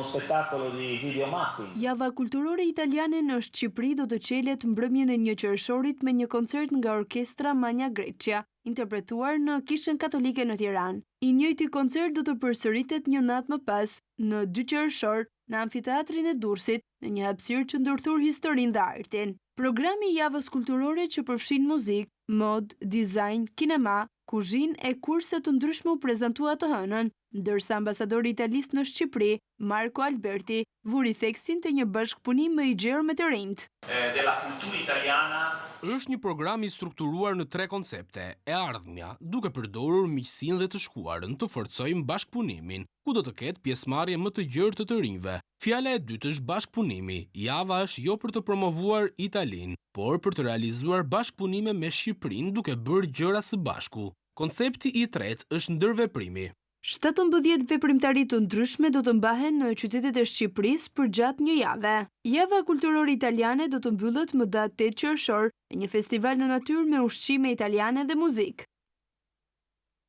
spettacolo di videomapping. Java kulturore italiane në Shqipëri do të qelet mbrëmjen e 1 qershorit me një koncert nga orkestra Magna Grecia, interpretuar në Kishën Katolike në Tiranë. I njëjti koncert do të përsëritet një natë më pas, në 2 qershor, në Amfiteatrin e Durrësit, në një hapësirë që ndërthur historinë dhe artin. Programi i javës kulturore që përfshin muzikë, mod, dizajn, kinema, kuzhinë e kurse të ndryshme u prezantua të hënën, ndërsa ambasadori italist në Shqipëri, Marco Alberti, vuri theksin të një bashkëpunim më i gjerë me të rinjt. Della cultura italiana. Është një program i strukturuar në 3 koncepte, e ardhmja, duke përdorur miqësinë dhe të shkuarën të forcojmë bashkëpunimin, ku do të ketë pjesëmarrje më të gjerë të rinjve. Fjala e dytë është bashkëpunimi. Java është jo për të promovuar Italinë, por për të realizuar bashkëpunime me Shqipërinë duke bërë gjëra së bashku. Koncepti i tretë është ndërveprimi. 17 veprimtari të ndryshme do të mbahen në qytetet e Shqipërisë për gjatë një jave. Java kulturore italiane do të mbyllet më datë 8 qershor, me një festival në natyrë me ushqime italiane dhe muzikë.